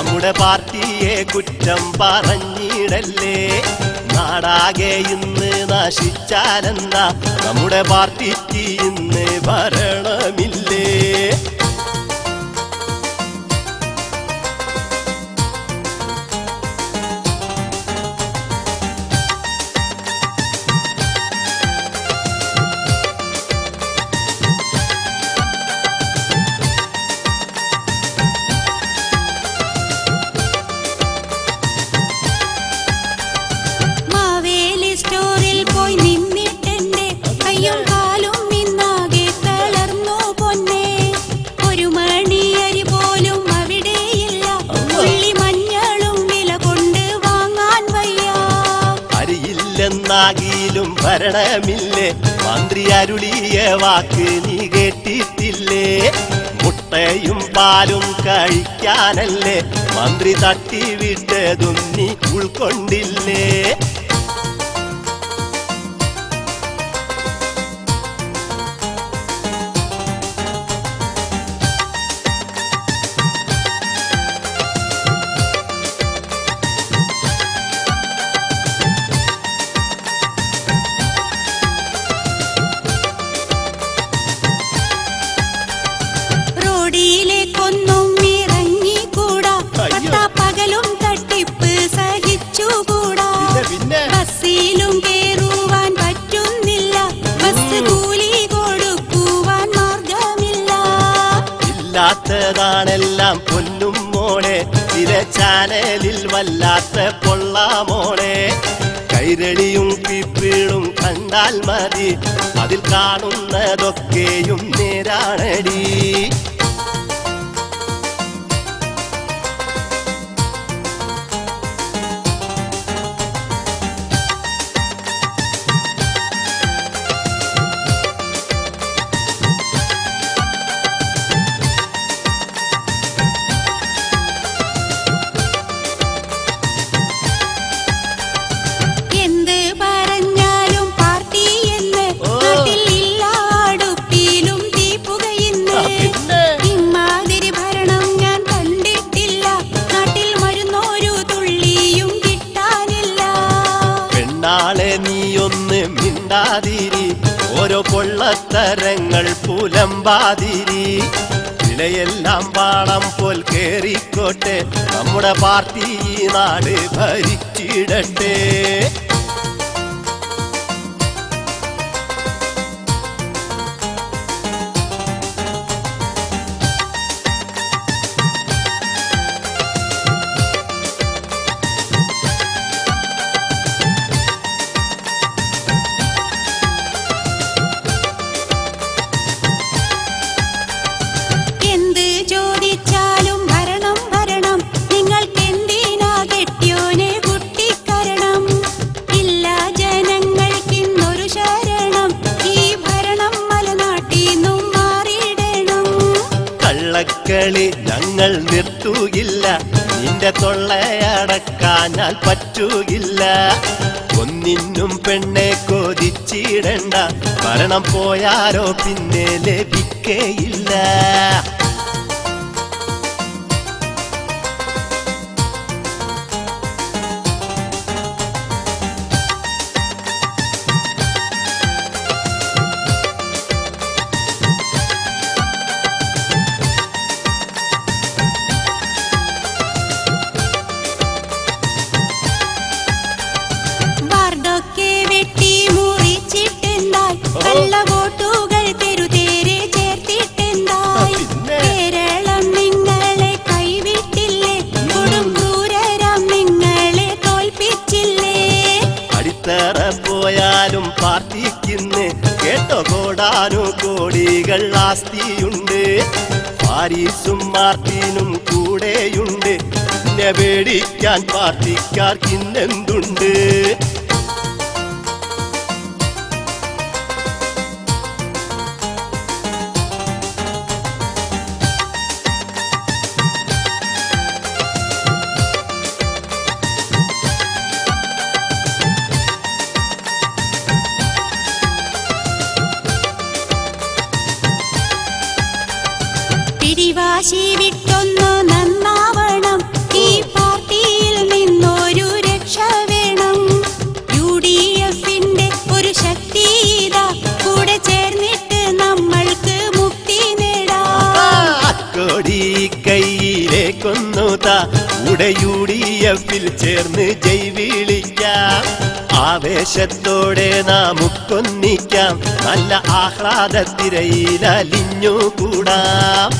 നമ്മുടെ പാർട്ടിയെ കുറ്റം പറഞ്ഞിടല്ലേ. നാടാകെ ഇന്ന് നശിച്ചാലെന്താ, നമ്മുടെ പാർട്ടിക്ക് ഇന്ന് ഭരണമില്ലേ. ും ഭരണമില്ലേ. മന്ത്രി അരുളിയ വാക്ക് നീ കേട്ടിട്ടില്ലേ. മുട്ടയും പാലും കഴിക്കാനല്ലേ മന്ത്രി തട്ടിവിട്ടതും നീ ഉൾക്കൊണ്ടില്ലേ. ാണെല്ലാം പൊന്നും മോളെ, ചില ചാനലിൽ വല്ലാത്ത പൊള്ളാമോളെ. കൈരളിയും പിപ്പിളും കണ്ടാൽ മതി, അതിൽ കാണുന്നതൊക്കെയും നേരാണടി. ഓരോ പൊള്ളത്തരങ്ങൾ പുലമ്പാതിരി. വിലയെല്ലാം പാടം പോൽ കേറിക്കോട്ടെ, നമ്മുടെ പാർട്ടി ഈ നാട് ഭരിച്ചിടട്ടെ. കളി ഞങ്ങൾ നിർത്തുകില്ല, നിന്റെ തൊള്ളയടക്കാനാൽ പറ്റുകില്ല. ഒന്നിനും പെണ്ണെ കൊതിച്ചിടണ്ട, ഭരണം പോയാലോ പിന്നെ ലഭിക്കയില്ല. പോയാലും പാർട്ടിക്കിന്ന് കേട്ടോ കോടാനുകോടികൾ ആസ്തിയുണ്ട്. പാരീസും മാർട്ടിനും കൂടെയുണ്ട്, പിന്നെ പേടിക്കാൻ പാർട്ടിക്കാർക്കിന്നെന്തുണ്ട്. പിടിവാശി വിട്ടൊന്നു നന്നാവണം, കൂടെ UDF-ൽ ചേർന്ന് ജയ് വിളിക്കാം. ആവേശത്തോടെ നമുക്കൊന്നിക്കാം, നല്ല ആഹ്ലാദത്തിരയിൽ അലിഞ്ഞു കൂടാം.